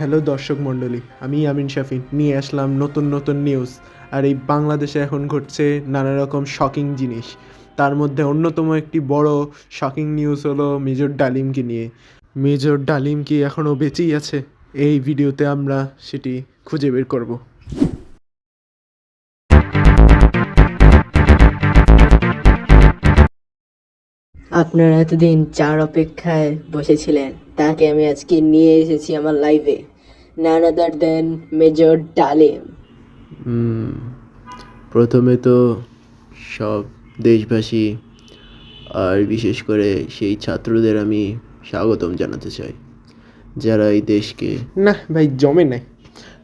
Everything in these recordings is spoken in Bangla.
হ্যালো দর্শক মণ্ডলী, আমি আমিন শাফি নিয়ে আসলাম নতুন নতুন নিউজ। আর এই বাংলাদেশে এখন ঘটছে নানা রকম শকিং জিনিস। তার মধ্যে অন্যতম একটি বড় শকিং নিউজ হলো মেজর ডালিমকে নিয়ে। মেজর ডালিম কি এখনও বেঁচেই আছে? এই ভিডিওতে আমরা সেটি খুঁজে বের করব। আপনারা এতদিন যার অপেক্ষায় বসেছিলেন তাকে আমি আজকে নিয়ে এসেছি আমার লাইভে, নান আদার দেন মেজর ডালিম। প্রথমে তো সব দেশবাসী আর বিশেষ করে সেই ছাত্রদের আমি স্বাগতম জানাতে চাই, যারা এই দেশকে না ভাই, জমে নাই।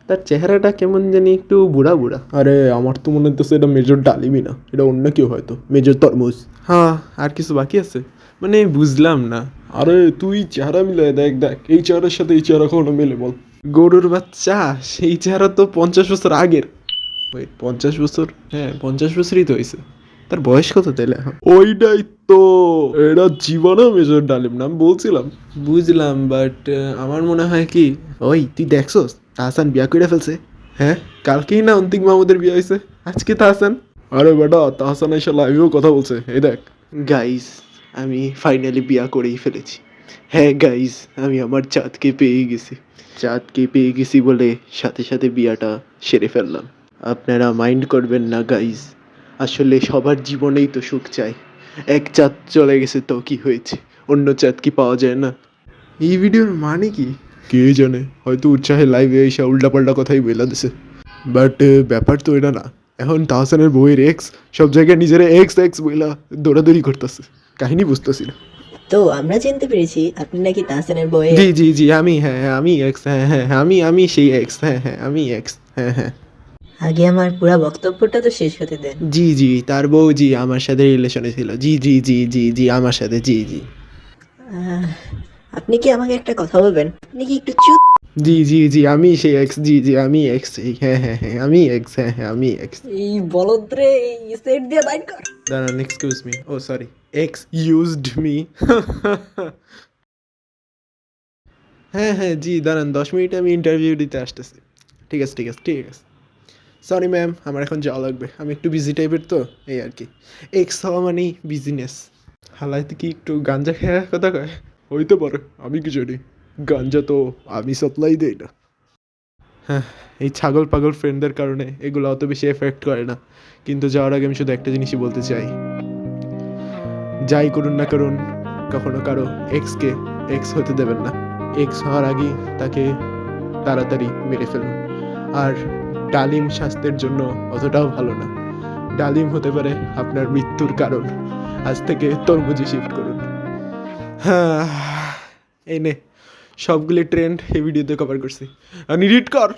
তার চেহারাটা কেমন জানি একটু বুড়া বুড়া। আরে আমার তো মনে হচ্ছে এটা মেজর ডালিমই না, এটা অন্য কেউ হয়তো, মেজর তরমুজ। হ্যাঁ, আর কিছু বাকি আছে মানে বুঝলাম না। আরে তুই চেহারা মিলে দেখ দেখ, এই চেহারার সাথে এই চেহারা কখনো মেলে বল? গরুর বাচ্চা, সেই চেহারা তো 50 বছর আগের। ওই 50 বছর, হ্যাঁ 50 বছরই তো হয়েছে। তার বয়স কত তাইলে এখন? ওইটাই তো, এটা জীবনে মেজর ডালিম না, আমি বলছিলাম। বুঝলাম, বাট আমার মনে হয় কি, ওই তুই দেখছস তাহসান বিয়া করে ফেলছে? হ্যাঁ, কালকেই না অন্তিক মাহমুদের বিয়ে হয়েছে, আজকে তাহসান। আরে বেটা, তাহসান এসে লাইভেও কথা বলছে, এই দেখ। গাইস, আমি ফাইনালি বিয়া করেই ফেলেছি। হ্যাঁ গাইস, আমি আমার চাঁদকে পেয়ে গেছি। চাঁদকে পেয়ে গেছি বলে সাথে সাথে বিয়াটা সেরে ফেললাম। আপনারা মাইন্ড করবেন না গাইস, আসলে সবার জীবনেই তো সুখ চাই। এক চাঁদ চলে গেছে তো কি হয়েছে, অন্য চাঁদ কি পাওয়া যায় না? এই ভিডিওর মানে কি কে জানে, হয়তো উৎসাহে লাইভে এসে উল্টাপাল্টা কথাই বলে দিছে। বাট ব্যাপার তো এটা না। এখন তাহসানের বউয়ের এক্স সব জায়গায় নিজের এক্স এক্স বইলা দৌড়াদৌড়ি করতেছে, কাহিনী বুঝতেছি না। তো আমরা চিনতে পেরেছি আপনি নাকি তাহসানের বয়ে। জি জি জি, আমি, হ্যাঁ হ্যাঁ আমি এক্স, হ্যাঁ হ্যাঁ হ্যাঁ আমি সেই এক্স, হ্যাঁ হ্যাঁ আমি এক্স, হ্যাঁ হ্যাঁ। আগে আমার পুরা বক্তব্যটা তো শেষ হতে দেন। জি জি, তার বউ জি আমার সাথে রিলেশনে ছিল, জি জি জি জি জি আমার সাথে, জি জি আহ, আপনি কি আমাকে একটা কথা বলবেন? আপনি কি একটু চুপ? জি জি জি আমি সেই এক্স, জি জি আমি এক্স, হ্যাঁ হ্যাঁ হ্যাঁ আমি এক্স, হ্যাঁ হ্যাঁ আমি এক্স। এই বলদ্রে এই সেট দিয়ে বাইট কর। দাঁড়ান, এক্সকিউজ মি, ও সরি, এক্স ইউজড মি। হ্যাঁ হ্যাঁ জি, দাঁড়ান 10 মিনিটে আমি ইন্টারভিউ দিতে আসতেছি। ঠিক আছে ঠিক আছে ঠিক আছে। সরি ম্যাম, আমার এখন যাওয়া লাগবে, আমি একটু বিজি টাইপের তো, এই আর কি। এক্স হওয়া মানেই বিজিনেস। হালাইতে কি একটু গাঞ্জা খেয়ে কথা কয়? হইতে পারে, আমি কি জানি, গাঞ্জা তো আমি সাপ্লাই দেই না। হ্যাঁ, এই ছাগল পাগল ফ্রেন্ডদের কারণে এগুলো অত বেশি এফেক্ট করে না। কিন্তু যাওয়ার আগে আমি শুধু একটা জিনিসই বলতে চাই, যাই করুন না করুন, কখনো কারো এক্সকে এক্স হতে দেবেন না। এক্স হওয়ার আগেই তাকে তাড়াতাড়ি মেরে ফেলুন। আর ডালিম স্বাস্থ্যের জন্য অতটাও ভালো না, ডালিম হতে পারে আপনার মৃত্যুর কারণ। আজ থেকে তরমুজে শিফট করুন। হ্যাঁ, এই নে সবগুলি ট্রেন্ড এই ভিডিওতে কভার করছি, আর এডিট কর।